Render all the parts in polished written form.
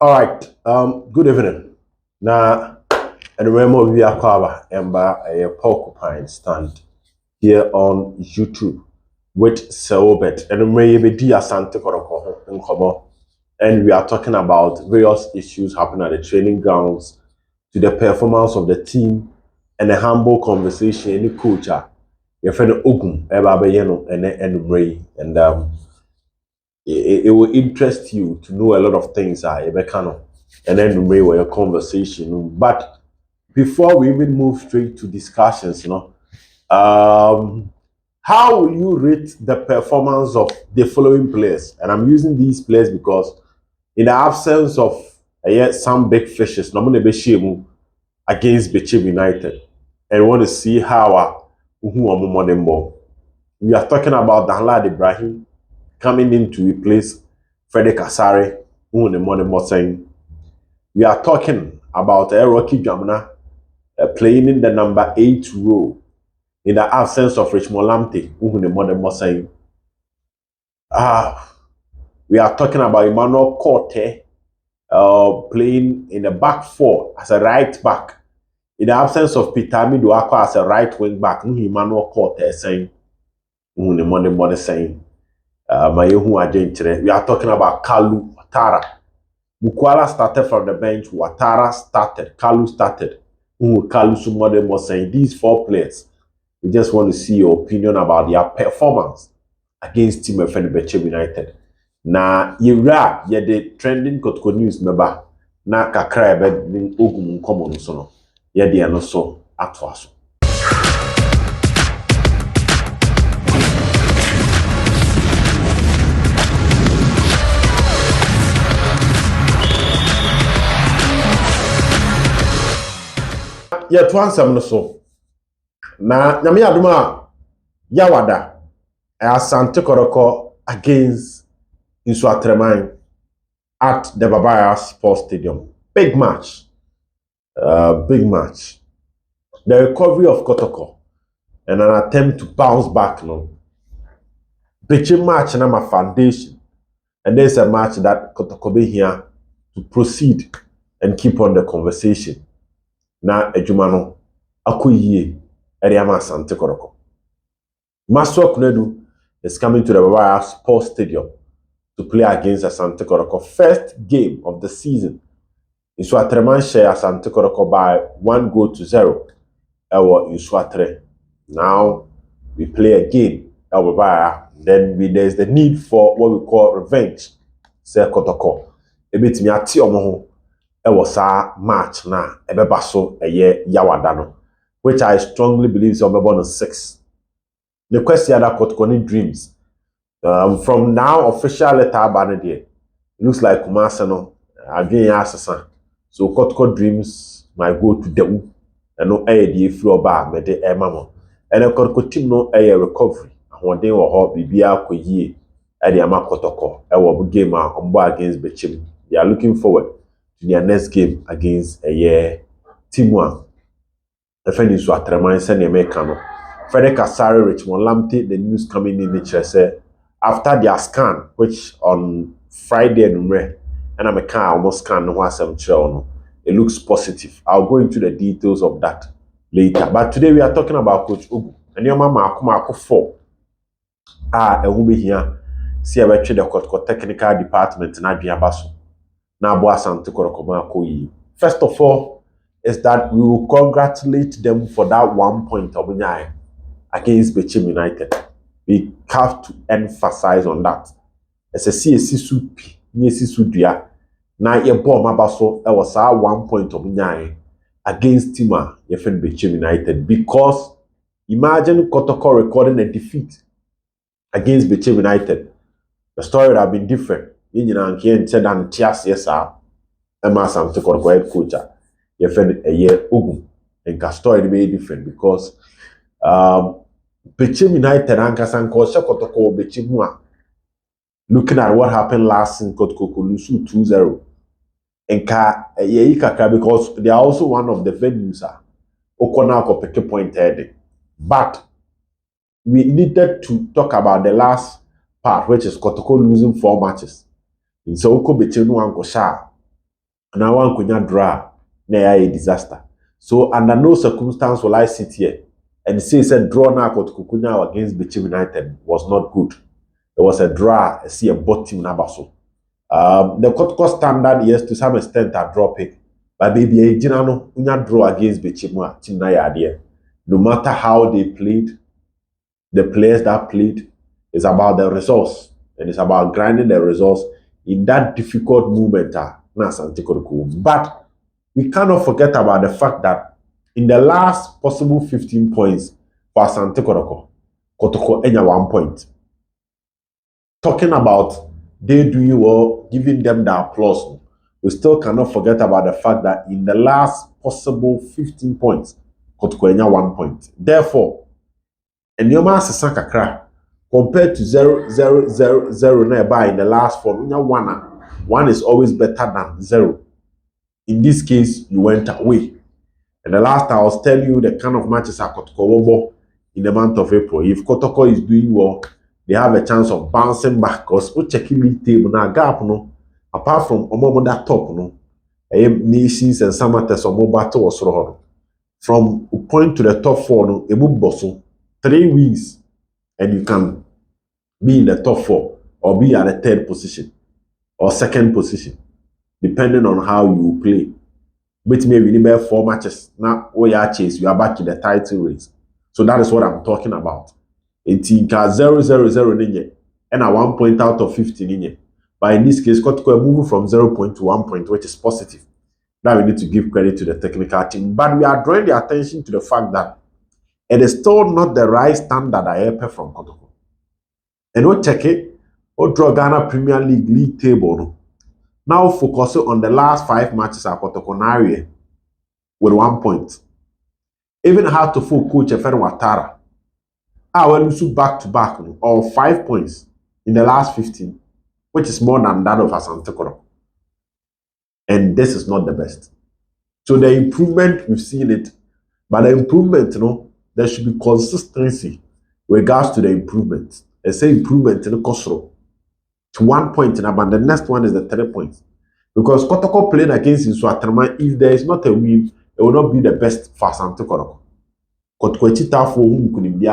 All right. Good evening. Now, and remember we are cover ember a porcupine stand here on YouTube with Selbet and maybe dear Asante Kotoko in Kobo. And we are talking about various issues happening at the training grounds, to the performance of the team, and a humble conversation in the culture. Your friend Ogum, Eba Beyeno, and Ray. And it will interest you to know a lot of things, Ebekano, and then Ray were a conversation. But before we even move straight to discussions, um, how will you rate the performance of the following players? And I'm using these players because, in the absence of some big fishes, Namune Beshimu against Bechim United, and want to see how we are talking about Danlad Ibrahim coming in to replace Frederick Asare, who the money more saying. We are talking about Rocky Jamna playing in the number 8 role in the absence of Richmond Lamptey, who the money more saying. We are talking about Emmanuel Corte playing in the back four as a right back. In the absence of Peter Miduako as a right wing back, Emmanuel Corte saying, who the money saying. We are talking about Kalu Watara. Bukwala started from the bench. Watara started. Kalu started. Kalu Sumode was saying these four players. We just want to see your opinion about their performance against Team Fenerbahce United. Na yira the trending Kotoko news member na kakra ebe ni Ogum nkomo no so no. Yede ano so atwa so. To answer no so na nyame aduma yawada Asante Kotoko against Insuatreman at the Babaya Sports Stadium. Big match. Big match. The recovery of Kotoko and an attempt to bounce back no. Pitching match na my foundation. And there's a match that Kotoko be here to proceed and keep on the conversation. Na ejumano akoyie Eriama Asante Kotoko. Maswa Kunedu is coming to the Babaya Sports Stadium to play against Asante Kotoko. First game of the season. Insuatreman share Asante Kotoko by 1-0. Insuatre. Now we play again. Then there's the need for what we call revenge. Say Kotoko. Ebit mi ati omo ho match na ebeba so yawada no, which I strongly believe is on 6. The question that Kotoko dreams. From now, official letter banner there. It looks like Kumasa no. Again, asasa. So Kotoko dreams might go to the and no the floor bar me de mamo. And a Kotoko team no recovery. And one day or hop bibia ko yie e de ama Kotoko. E wo game against Bechim. They are looking forward to their next game against team one. The friend is what Treman send no. Frederick Asare, Richmond Lamptey, the news coming in nature say after their scan, which on Friday and I'm a car almost scan no, it looks positive. I'll go into the details of that later. But today we are talking about Coach Ogum. And your mama Akuma 4. A will be here. See about the technical department na Biabaso. Na Boa Asante Kotoko. First of all, is that we will congratulate them for that 1 point of against Bechim United. We have to emphasize on that. As a CSC Sudia, na ye bomb abaso e was 1 point of against Tima Yefen Bechim United, because imagine Kotoko recording a defeat against Bechim United. The story would have been different. You know, said and Tias, yes, sir. Emma Asante Kotoko head coach. Yefen Ogum. And the story would be different because Bechim United and Kasan Kotoko Bechimua. Looking at what happened last in Kotoko Lusu 2-0. And because they are also one of the venues Okonako pick a point heading. But we needed to talk about the last part, which is Kotoko losing 4 matches. And so Oko Bechinu and Kosha Now one kunya draw na a disaster. So under no circumstance will I sit here and say said draw now Kotokunya against Bichim United was not good. It was a draw, see a bottom nabaso. The Kotoko standard, yes, to some extent are dropping. But baby, a Jinano, unya draw against Bichimua, Tinaya. No matter how they played, the players that played, is about the results. And it's about grinding the results in that difficult moment. But we cannot forget about the fact that in the last possible 15 points for Asante Kotoko enya 1 point. Talking about they doing well, giving them the applause, we still cannot forget about the fact that in the last possible 15 points, Kotoko enya 1 point. Therefore, and Yoma Sasa Kakra, compared to 0-0-0-0 nearby in the last four, one is always better than 0. In this case, you went away. And the last I was telling you the kind of matches are Kotoko in the month of April. If Kotoko is doing well, they have a chance of bouncing back. Because we checking league table now gap no. Apart from Omo that top no, nations and some matters Omo battle was wrong. From a point to the top 4 no, Ebu Bosso 3 weeks and you can be in the top 4 or be at the 3rd position or 2nd position, depending on how you play. But maybe you need 4 matches. Now, you chase, you are back in the title race. So that is what I'm talking about. It's 0-0-0 and a 1 point out of 15. But in this case, Kotoko moving from 0 point to 1 point, which is positive. Now we need to give credit to the technical team. But we are drawing the attention to the fact that it is still not the right standard I ever from Kotoko. And we check it, we draw Ghana Premier League table. No? Now focus on the last 5 matches at Kotoko with 1 point. Even had to full coach Efen Watara. I will lose back to back or 5 points in the last 15, which is more than that of Asante Kotoko. And this is not the best. So the improvement, we've seen it, but the improvement, there should be consistency with regards to the improvement. I say improvement in the Kosro to 1 point, but the next one is the 3 points. Because Kotoko playing against Nswaterman, if there is not a win, it will not be the best for Asante Kotoko. Kotoko Chita for whom could be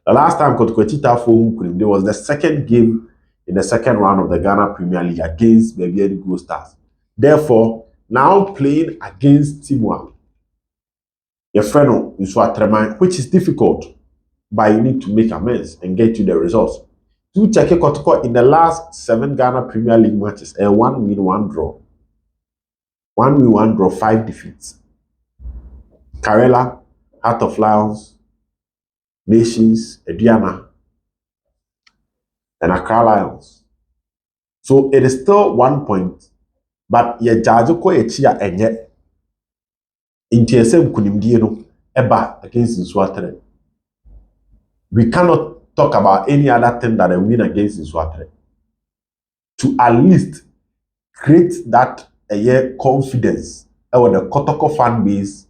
the last time Kotoko Chita for whom could there was the 2nd game in the 2nd round of the Ghana Premier League against Baby Gold Stars. Therefore, now playing against Timwa, your friend Nswaterman, which is difficult, but you need to make amends and get you the results. To check Kotoko in the last 7 Ghana Premier League matches, and 1 win, 1 draw. 1 win, 1 draw, 5 defeats. Karela, Heart of Lions, Nations, Ediana, and Accra Lions. So it is still 1 point, but ye judge ko echia enye. Inti ese kunimdie no eba against Nswatere. We cannot talk about any other thing than a win against Nswatere. To at least create that confidence with the Kotoko fan base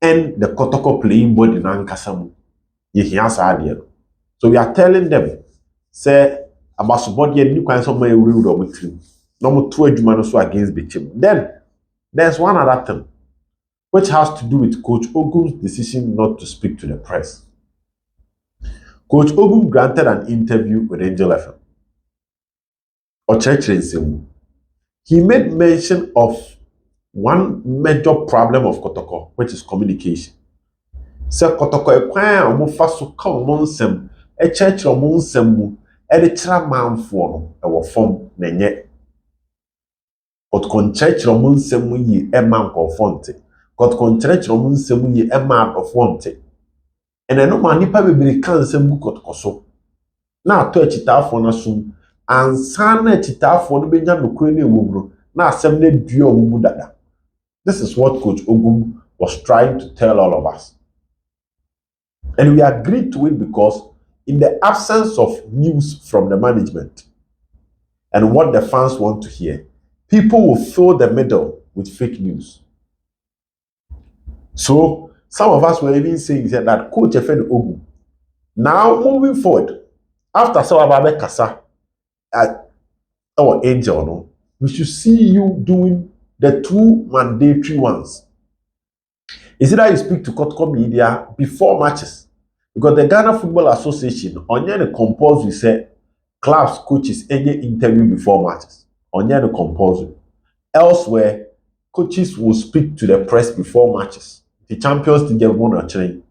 and the Kotoko playing body in Ankasamu. So we are telling them, say, about somebody and you can somewhere real or with you. No 2 Jumano against Bichim. Then there's one other thing, which has to do with Coach Ogum's decision not to speak to the press. Coach Ogum granted an interview with Angel FM. He made mention of one major problem of Kotoko, which is communication. So Kotoko ekwan omo fa so ka omo nsem e church omo nsem mu e de kira manfo no e wo fom na nye Kotoko church omo nsem mu yi e man ko fonte Kotoko church omo nsem mu yi e man of fonte ene no ma nipa bebiri kan nsem mu Kotoko so na ato achitafo na sum ansa na achitafo no benya nokure na ewomro na asem na dua omo dada. This is what Coach Ogum was trying to tell all of us. And we agreed to it because in the absence of news from the management and what the fans want to hear, people will fill the middle with fake news. So some of us were even saying that Coach Efen Ogum, now moving forward, after Sawababe Kasa, our Angel, no, we should see you doing the two mandatory ones. Is it that you speak to Kotoko media before matches? Because the Ghana Football Association, on the compulsory say clubs, coaches, any interview before matches. On the compulsory. Elsewhere, coaches will speak to the press before matches. The champions to get one or train.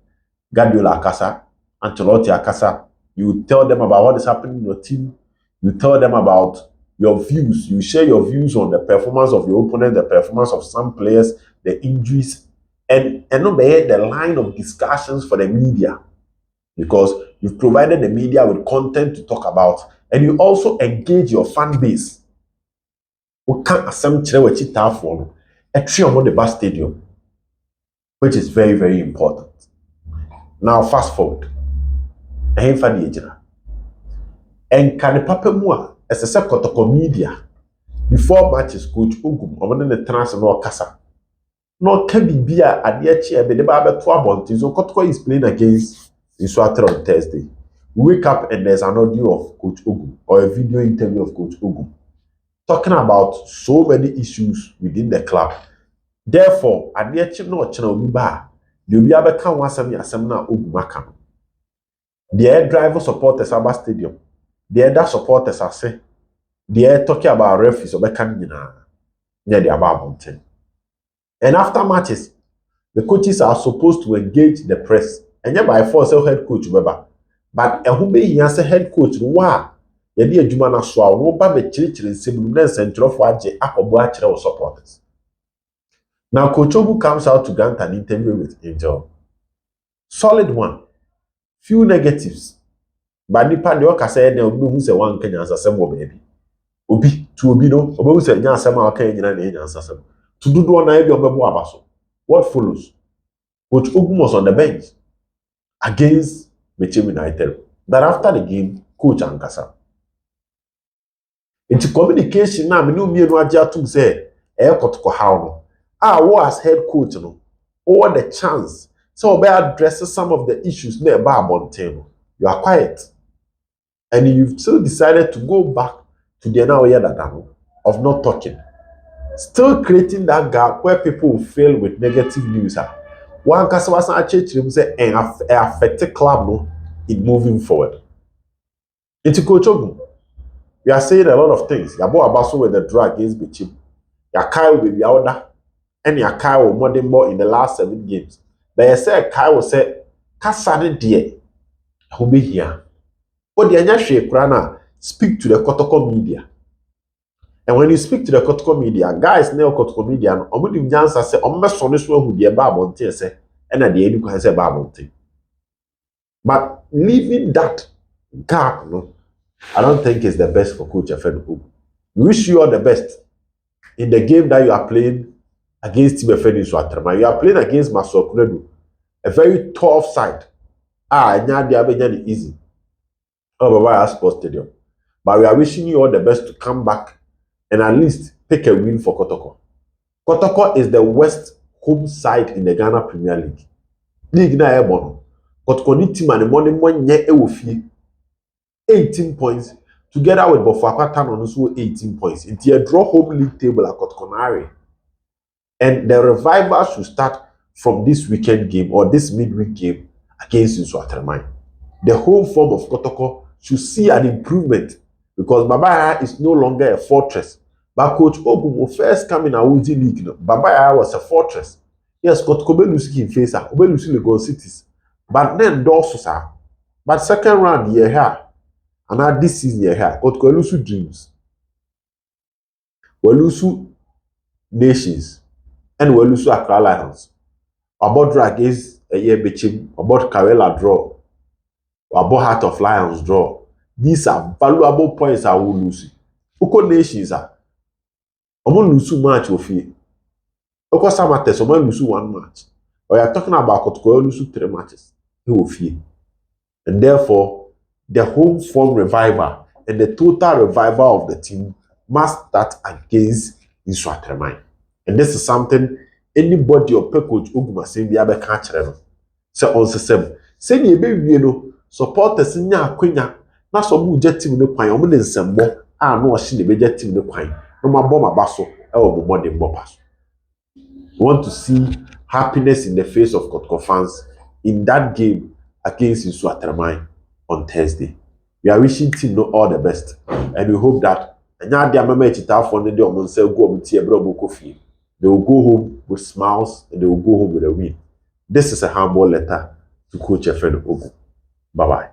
Guardiola Akasa, Ancelotti Akasa. You tell them about what is happening in your team. You tell them about your views. You share your views on the performance of your opponent, the performance of some players, the injuries, and not the line of discussions for the media, because you've provided the media with content to talk about, and you also engage your fan base. We can't assemble a tree on the bus stadium, which is very, very important. Now, fast forward. And can the papa mua as a Kotoko media before matches coach Ogum or the transfer Kasa. No can be at the chair, but the Baba Twabont is Kotoko is playing against Iswatra on Thursday. We wake up and there's an audio of Coach Ogum or a video interview of Coach Ogum talking about so many issues within the club. Therefore, at the chair no channel Biba, the Biaba can was some Yasamna Ogumaka. The air driver supporters Abba Stadium. The other supporters are say they're talking about referees or near the about. And after matches, the coaches are supposed to engage the press. And yeah, by force, head coach, remember. But a who be as a head coach, wow, the dear Jumana Swa, no baby church in Simmons and Trofaje, Akobachra supporters. Now, Coach Ogu comes out to grant an interview with Angel. Solid one, few negatives. But nipa de oka say na obi hu se wan kanya asasem wo baby obi to obi no obi hu se nya asem a oka nyina na nya asasem to do do na e bi obebo abaso. What follows? Coach Ogum was on the bench against Mechem United. But after the game, Coach Ankasa. Into communication na me no mienu age atum say e Kotoko how no. Wo as head coach no, over the chance so be address some of the issues na e ba abonten. You are quiet. And you've still decided to go back to the now of not talking. Still creating that gap where people will fail with negative news. One customer say affect the club no, in moving forward. Into Coach Ogum, we are saying a lot of things. Yabo Abaso with the draw against Bichim. Yakai will be order, and Yakai will more than more in the last 7 games. But I say Kai will say, Kasade dear, who be here. But the Anyashe Krana speak to the Kotoko media. And when you speak to the Kotoko media, guys now Kotoko media, Omudim Jansa say, Omesoniswa who dear Babonte say, and at the end you can say Babonte. But leaving that gap, no, I don't think it's the best for Coach Efedu. We wish you all the best in the game that you are playing against Team Efedu Swatrama. You are playing against Masokuredu, a very tough side. Nyadi easy. Baba Sports Stadium. But we are wishing you all the best to come back and at least take a win for Kotoko. Kotoko is the worst home side in the Ghana Premier League. League na ebono. Kotoko ni team and money nye ewofie. 18 points together with Bofuakwa Town on also 18 points. It's a draw home league table at Kotoko. And the revival should start from this weekend game or this midweek game against Nswatermine. The home form of Kotoko should see an improvement because Babaya is no longer a fortress. But Coach Ogum will first come in a Awuzi League. Babaya was a fortress. Yes, Kotoko be losing in face, be losing Lagos cities. But then Dorsus. But second round year here, and now this season year here, Kotoko lose dreams. We lose nations, and we lose Accra Lions. About drag is a year between about Karela draw. About Heart of Lions draw. These are valuable points I will lose. Oko nations are. I won't lose match of you. Oko Samates, I won't lose 1 match. We are talking about Kotoko lose 3 matches. He will fear. And therefore, the home form revival and the total revival of the team must start against Nswatermine. And this is something anybody or Coach Ogum say be able to catch them. So on system. Say you be no supporters nya akwanya na so mu je team ne kwan o mu ne nsembo a no o hye ne be je team ne kwan no ma bɔ ma ba so ɛwɔ mo mmɔden bɔ pa so. We want to see happiness in the face of Kotoko fans in that game against Nsuatreman on Thursday. We are wishing team no all the best, and we hope that they will go home with smiles and they will go home with a win. This is a humble letter to Coach Efren Ogum. Bye bye.